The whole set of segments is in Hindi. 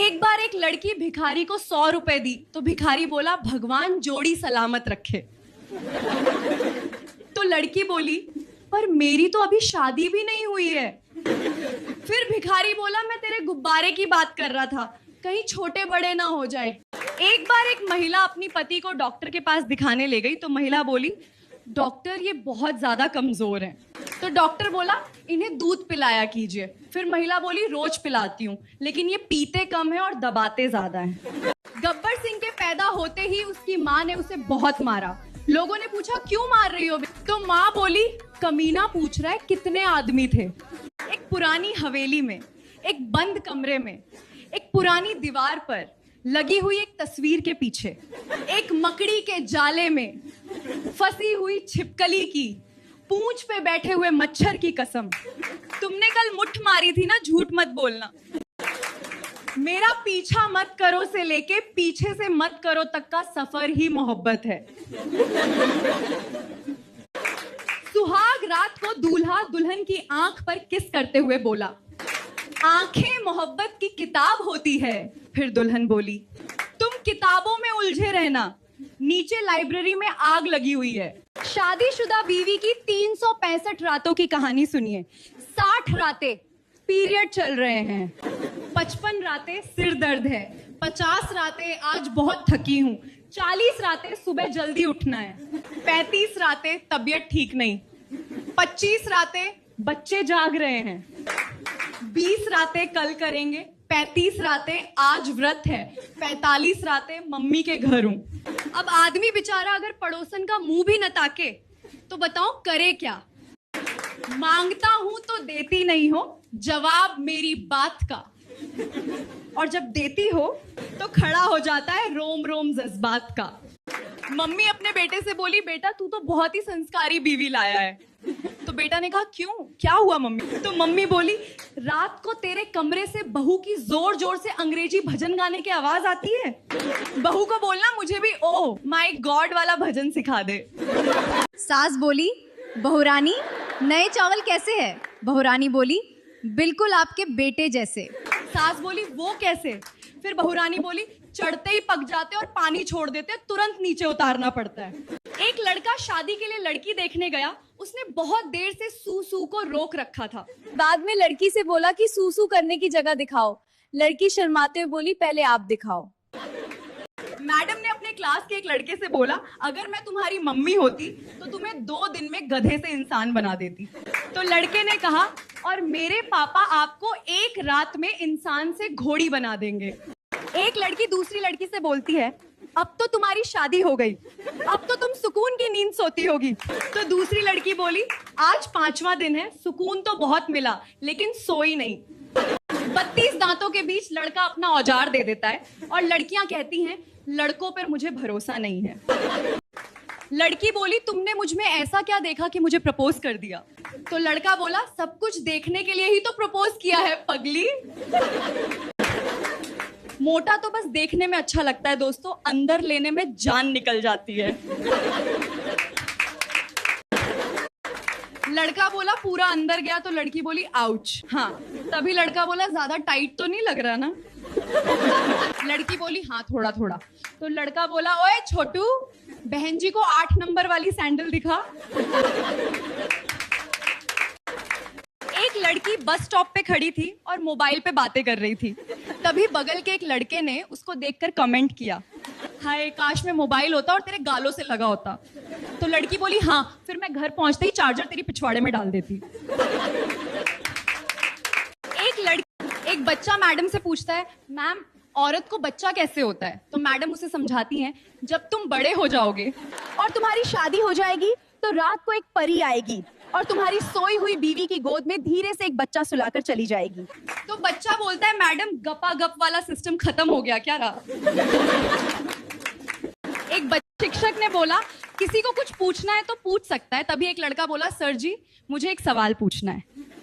एक बार एक लड़की भिखारी को 100 रुपए दी तो भिखारी बोला भगवान जोड़ी सलामत रखे। तो लड़की बोली पर मेरी तो अभी शादी भी नहीं हुई है। फिर भिखारी बोला मैं तेरे गुब्बारे की बात कर रहा था, कहीं छोटे बड़े ना हो जाए। एक बार एक महिला अपनी पति को डॉक्टर के पास दिखाने ले गई तो महिला बोली डॉक्टर ये बहुत ज्यादा कमजोर हैं। तो डॉक्टर बोला इन्हें दूध पिलाया कीजिए। फिर महिला बोली रोज पिलाती हूँ लेकिन ये पीते कम है और दबाते ज्यादा हैं। गब्बर सिंह के पैदा होते ही उसकी माँ ने उसे बहुत मारा। लोगों ने पूछा क्यों मार रही हो? तो माँ बोली कमीना पूछ रहा है कितने आदमी थे। एक पुरानी हवेली में, एक बंद कमरे में, एक पुरानी दीवार पर लगी हुई एक तस्वीर के पीछे, एक मकड़ी के जाले में फंसी हुई छिपकली की पूंछ पे बैठे हुए मच्छर की कसम। तुमने कल मुठ मारी थी ना, झूठ मत बोलना। मेरा पीछा मत करो से लेके पीछे से मत करो तक का सफर ही मोहब्बत है। सुहाग रात को दूल्हा दुल्हन की आंख पर किस करते हुए बोला आंखें मोहब्बत की किताब होती है। फिर दुल्हन बोली तुम किताबों में उलझे रहना, नीचे लाइब्रेरी में आग लगी हुई है। शादीशुदा बीवी की 365 रातों की कहानी सुनिए। 60 रातें पीरियड चल रहे हैं, 55 रातें सिर दर्द है, 50 रातें आज बहुत थकी हूँ, 40 रातें सुबह जल्दी उठना है, 35 रातें तबीयत ठीक नहीं, 25 रातें बच्चे जाग रहे हैं, 20 रातें कल करेंगे, 35 रातें आज व्रत है, 45 रातें मम्मी के घर हूं। अब आदमी बेचारा अगर पड़ोसन का मुंह भी न ताके तो बताओ करे क्या? मांगता हूं तो देती नहीं हो, जवाब मेरी बात का। और जब देती हो तो खड़ा हो जाता है रोम रोम जज्बात का। मम्मी अपने बेटे से बोली बेटा तू तो बहुत ही संस्कारी बीवी लाया है। तो बेटा ने कहा क्यों, क्या हुआ मम्मी? तो मम्मी बोली रात को तेरे कमरे से बहू की जोर जोर से अंग्रेजी भजन गाने की आवाज आती है। बहू को बोलना मुझे भी ओ माय गॉड वाला भजन सिखा दे। सास बोली बहुरानी नए चावल कैसे है? बहुरानी बोली बिल्कुल आपके बेटे जैसे। सास बोली वो कैसे? फिर बहुरानी बोली चढ़ते ही पक जाते और पानी छोड़ देते, तुरंत नीचे उतारना पड़ता है। एक लड़का शादी के लिए लड़की देखने गया, उसने बहुत देर से सूसू को रोक रखा था। बाद में लड़की से बोला कि सूसू करने की जगह दिखाओ। लड़की शर्माते हुए बोली पहले आप दिखाओ। मैडम ने अपने क्लास के एक लड़के से बोला अगर मैं तुम्हारी मम्मी होती तो तुम्हें 2 दिन में गधे से इंसान बना देती। तो लड़के ने कहा और मेरे पापा आपको एक रात में इंसान से घोड़ी बना देंगे। एक लड़की दूसरी लड़की से बोलती है अब तो तुम्हारी शादी हो गई, अब तो तुम सुकून की नींद सोती होगी। तो दूसरी लड़की बोली आज 5वां दिन है, सुकून तो बहुत मिला लेकिन सोई नहीं। 32 दांतों के बीच लड़का अपना औजार दे देता है और लड़कियां कहती हैं लड़कों पर मुझे भरोसा नहीं है। लड़की बोली तुमने मुझ में ऐसा क्या देखा कि मुझे प्रपोज कर दिया? तो लड़का बोला सब कुछ देखने के लिए ही तो प्रपोज किया है पगली। मोटा तो बस देखने में अच्छा लगता है दोस्तों, अंदर लेने में जान निकल जाती है। लड़का बोला पूरा अंदर गया तो लड़की बोली आउच। हाँ तभी लड़का बोला ज्यादा टाइट तो नहीं लग रहा ना? लड़की बोली हाँ थोड़ा थोड़ा। तो लड़का बोला ओए छोटू बहन जी को 8 नंबर वाली सैंडल दिखा। एक लड़की बस स्टॉप पे खड़ी थी और मोबाइल पे बातें कर रही थी। तभी बगल के एक लड़के ने उसको देखकर कमेंट किया हाय काश में मोबाइल होता और तेरे गालों से लगा होता। तो लड़की बोली हाँ फिर मैं घर पहुंचते ही चार्जर तेरी पिछवाड़े में डाल देती। एक बच्चा मैडम से पूछता है मैम औरत को बच्चा कैसे होता है? तो मैडम उसे समझाती हैं जब तुम बड़े हो जाओगे और तुम्हारी शादी हो जाएगी तो रात को एक परी आएगी और तुम्हारी सोई हुई बीवी की गोद में धीरे से एक बच्चा सुलाकर चली जाएगी। तो बच्चा बोलता है मैडम गपा गप वाला सिस्टम खत्म हो गया क्या रहा? एक शिक्षक ने बोला किसी को कुछ पूछना है तो पूछ सकता है। तभी एक लड़का बोला सर जी मुझे एक सवाल पूछना है।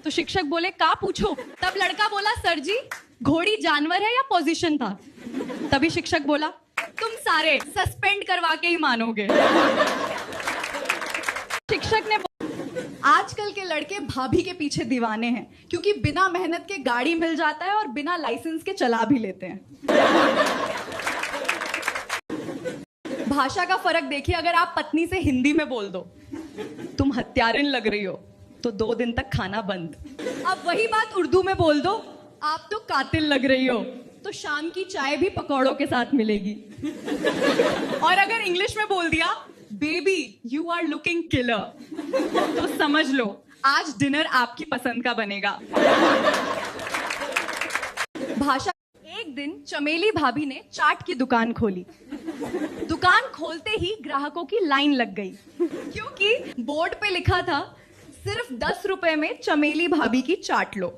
तो शिक्षक बोले का पूछो? तब लड़का बोला सर जी घोड़ी जानवर है या पोजीशन था? तभी शिक्षक बोला तुम सारे सस्पेंड करवा के ही मानोगे। शिक्षक ने आजकल के लड़के भाभी के पीछे दीवाने हैं क्योंकि बिना मेहनत के गाड़ी मिल जाता है और बिना लाइसेंस के चला भी लेते हैं। भाषा का फर्क देखिए, अगर आप पत्नी से हिंदी में बोल दो तुम हत्यारिन लग रही हो तो 2 दिन तक खाना बंद। अब वही बात उर्दू में बोल दो आप तो कातिल लग रही हो तो शाम की चाय भी पकौड़ों के साथ मिलेगी। और अगर इंग्लिश में बोल दिया baby you are looking killer तो समझ लो आज डिनर आपकी पसंद का बनेगा। भाषा। एक दिन चमेली भाभी ने चाट की दुकान खोली। दुकान खोलते ही ग्राहकों की लाइन लग गई क्योंकि बोर्ड पे लिखा था सिर्फ 10 रुपए में चमेली भाभी की चाट लो।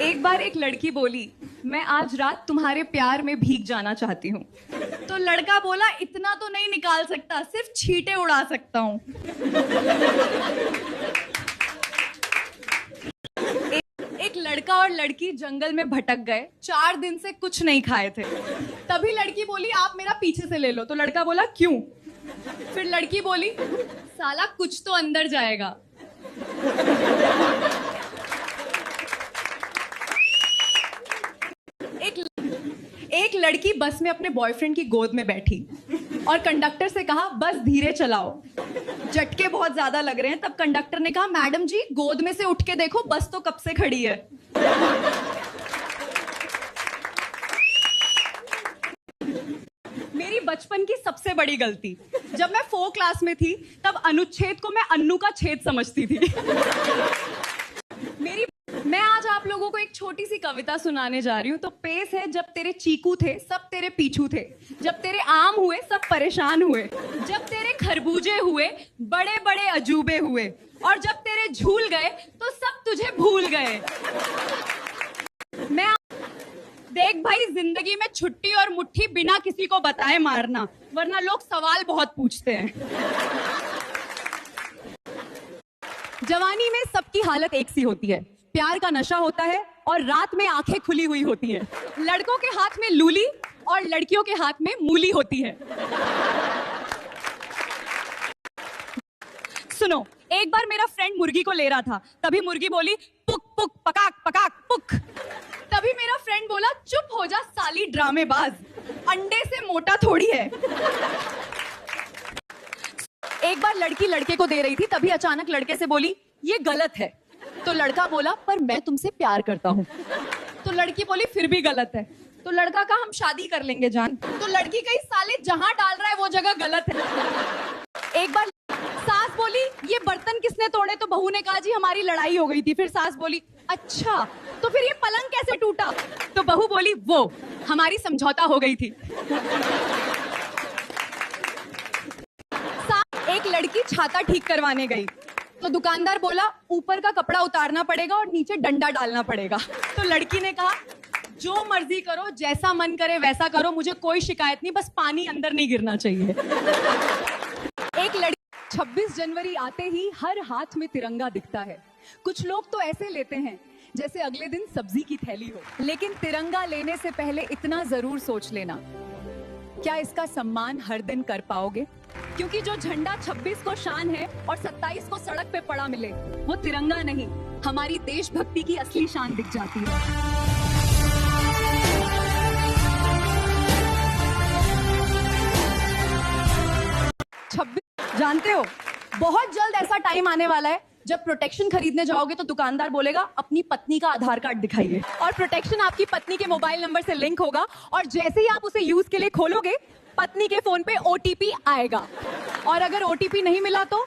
एक बार एक लड़की बोली मैं आज रात तुम्हारे प्यार में भीग जाना चाहती हूँ। तो लड़का बोला इतना तो नहीं निकाल सकता, सिर्फ छींटे उड़ा सकता हूँ। एक लड़का और लड़की जंगल में भटक गए, 4 दिन से कुछ नहीं खाए थे। तभी लड़की बोली आप मेरा पीछे से ले लो। तो लड़का बोला क्यों? फिर लड़की बोली साला कुछ तो अंदर जाएगा। एक लड़की बस में अपने बॉयफ्रेंड की गोद में बैठी और कंडक्टर से कहा बस धीरे चलाओ, झटके बहुत ज्यादा लग रहे हैं। तब कंडक्टर ने कहा मैडम जी गोद में से उठ के देखो बस तो कब से खड़ी है। मेरी बचपन की सबसे बड़ी गलती, जब मैं 4 क्लास में थी तब अनुच्छेद को मैं अन्नू का छेद समझती थी। मैं आज आप लोगों को एक छोटी सी कविता सुनाने जा रही हूँ। तो पेश है जब तेरे चीकू थे सब तेरे पीछू थे, जब तेरे आम हुए सब परेशान हुए, जब तेरे खरबूजे हुए बड़े बड़े अजूबे हुए, और जब तेरे झूल गए तो सब तुझे भूल गए। मैं देख भाई जिंदगी में छुट्टी और मुट्ठी बिना किसी को बताए मारना, वरना लोग सवाल बहुत पूछते हैं। जवानी में सबकी हालत एक सी होती है, प्यार का नशा होता है और रात में आंखें खुली हुई होती है। लड़कों के हाथ में लूली और लड़कियों के हाथ में मूली होती है। सुनो, एक बार मेरा फ्रेंड मुर्गी को ले रहा था, तभी मुर्गी बोली पुक पुक पकाक पकाक पुक। तभी मेरा फ्रेंड बोला चुप हो जा साली ड्रामेबाज, अंडे से मोटा थोड़ी है। एक बार लड़की लड़के को दे रही थी, तभी अचानक लड़के से बोली ये गलत है। तो लड़का बोला पर मैं तुमसे प्यार करता हूँ। तो लड़की बोली फिर भी गलत है। तो लड़का कहा हम शादी कर लेंगे जान। तो लड़की कही साले जहां डाल रहा है वो जगह गलत है। एक बार सास बोली ये बर्तन किसने तोड़े? तो बहू ने कहा जी हमारी लड़ाई हो गई थी। फिर सास बोली अच्छा तो फिर ये पलंग कैसे टूटा? तो बहू बोली वो हमारी समझौता हो गई थी। एक लड़की छाता ठीक करवाने गई तो दुकानदार बोला ऊपर का कपड़ा उतारना पड़ेगा और नीचे डंडा डालना पड़ेगा। तो लड़की ने कहा जो मर्जी करो, जैसा मन करे वैसा करो, मुझे कोई शिकायत नहीं, बस पानी अंदर नहीं गिरना चाहिए। एक लड़की 26 जनवरी आते ही हर हाथ में तिरंगा दिखता है। कुछ लोग तो ऐसे लेते हैं जैसे अगले दिन सब्जी की थैली हो, लेकिन तिरंगा लेने से पहले इतना जरूर सोच लेना क्या इसका सम्मान हर दिन कर पाओगे? क्योंकि जो झंडा 26 को शान है और 27 को सड़क पे पड़ा मिले, वो तिरंगा नहीं, हमारी देशभक्ति की असली शान दिख जाती है। जानते हो बहुत जल्द ऐसा टाइम आने वाला है जब प्रोटेक्शन खरीदने जाओगे तो दुकानदार बोलेगा अपनी पत्नी का आधार कार्ड दिखाइए, और प्रोटेक्शन आपकी पत्नी के मोबाइल नंबर से लिंक होगा, और जैसे ही आप उसे यूज के लिए खोलोगे पत्नी के फोन पे OTP आएगा, और अगर OTP नहीं मिला तो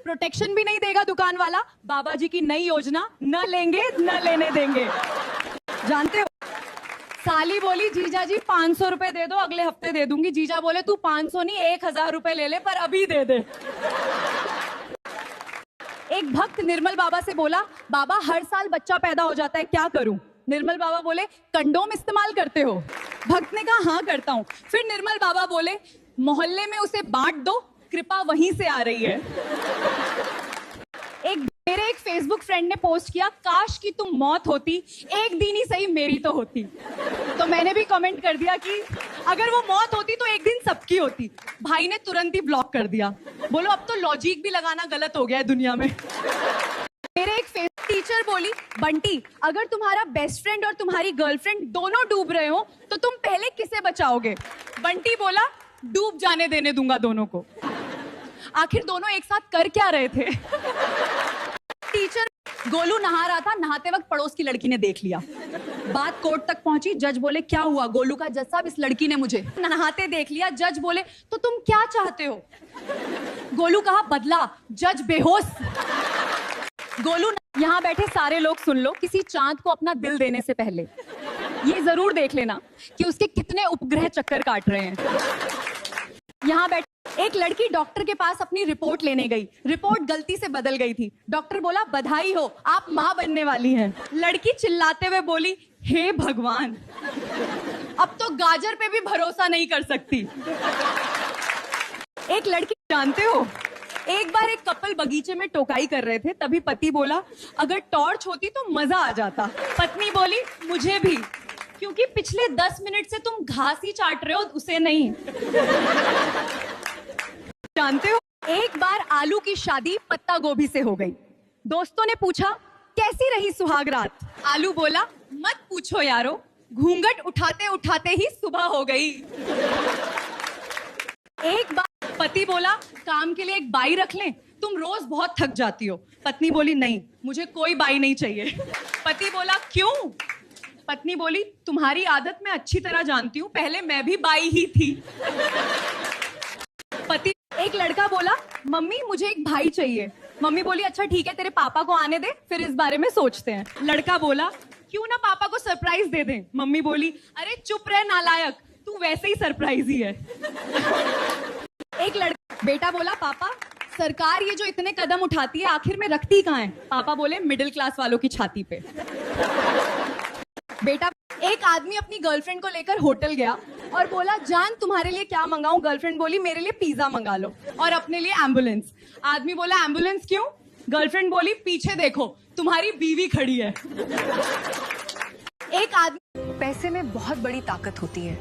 प्रोटेक्शन भी नहीं देगा दुकान वाला। बाबा जी की नई योजना, न लेंगे न लेने देंगे। जानते हो साली बोली जीजा जी 500 रुपए दे दो, अगले हफ्ते दे दूंगी। जीजा बोले तू 500 नहीं 1000 रुपए ले ले, पर अभी दे दे। एक भक्त निर्मल बाबा से बोला बाबा हर साल बच्चा पैदा हो जाता है, क्या करूं? निर्मल बाबा बोले कंडोम इस्तेमाल करते हो? भक्त ने कहा हाँ करता हूं। फिर निर्मल बाबा बोले मोहल्ले में उसे बांट दो, कृपा वहीं से आ रही है। एक मेरे एक फेसबुक फ्रेंड ने पोस्ट किया, काश कि तुम मौत होती, एक दिन ही सही मेरी तो होती। तो मैंने भी कमेंट कर दिया कि अगर वो मौत होती तो एक दिन सबकी होती। भाई ने तुरंत ही ब्लॉक कर दिया। बोलो अब तो लॉजिक भी लगाना गलत हो गया है दुनिया में। मेरे एक टीचर बोली, बंटी अगर तुम्हारा बेस्ट फ्रेंड और तुम्हारी गर्लफ्रेंड दोनों डूब रहे हो तो तुम पहले किसे बचाओगे? बंटी बोला, डूब जाने देने दूंगा दोनों को। आखिर दोनों एक साथ कर क्या रहे थे? टीचर, गोलू नहा रहा था, नहाते वक्त पड़ोस की लड़की ने देख लिया। बात कोर्ट तक पहुंची, जज बोले क्या हुआ? गोलू का जज साहब, इस लड़की ने मुझे नहाते देख लिया। जज बोले तो तुम क्या चाहते हो? गोलू कहा बदला। जज बेहोश। गोलू, यहाँ बैठे सारे लोग सुन लो, किसी चांद को अपना दिल देने से पहले ये जरूर देख लेना कि उसके कितने उपग्रह चक्कर काट रहे हैं। यहाँ बैठे एक लड़की डॉक्टर के पास अपनी रिपोर्ट लेने गई। रिपोर्ट गलती से बदल गई थी। डॉक्टर बोला बधाई हो, आप मां बनने वाली हैं। लड़की चिल्लाते हुए बोली, हे भगवान, अब तो गाजर पे भी भरोसा नहीं कर सकती। एक लड़की, जानते हो, एक बार एक कपल बगीचे में टोकाई कर रहे थे, तभी पति बोला अगर टॉर्च होती तो मजा आ जाता। पत्नी बोली मुझे भी, क्योंकि पिछले 10 मिनट से तुम घास ही चाट रहे हो, उसे नहीं। जानते हो, एक बार आलू की शादी पत्ता गोभी से हो गई। दोस्तों ने पूछा कैसी रही सुहाग रात? आलू बोला मत पूछो यारो, घूंघट उठाते उठाते ही सुबह हो गई। एक बार पति बोला काम के लिए एक बाई रख लें, तुम रोज बहुत थक जाती हो। पत्नी बोली नहीं, मुझे कोई बाई नहीं चाहिए। पति बोला क्यों? पत्नी बोली तुम्हारी आदत मैं अच्छी तरह जानती हूँ, पहले मैं भी बाई ही थी। पति, एक लड़का बोला मम्मी मुझे एक भाई चाहिए। मम्मी बोली अच्छा ठीक है, तेरे पापा को आने दे, फिर इस बारे में सोचते हैं। लड़का बोला क्यों ना पापा को सरप्राइज दे दें। मम्मी बोली अरे चुप रह नालायक, तू वैसे ही सरप्राइज ही है। एक बेटा बोला पापा सरकार ये जो इतने कदम उठाती है आखिर में रखती कहाँ है? पापा बोले मिडिल क्लास वालों की छाती पे। बेटा, एक आदमी अपनी गर्लफ्रेंड को लेकर होटल गया और बोला जान तुम्हारे लिए क्या मंगाऊं? गर्लफ्रेंड बोली मेरे लिए पिज्जा मंगा लो और अपने लिए एम्बुलेंस। आदमी बोला एम्बुलेंस क्यों? गर्लफ्रेंड बोली पीछे देखो तुम्हारी बीवी खड़ी है। एक आदमी, पैसे में बहुत बड़ी ताकत होती है।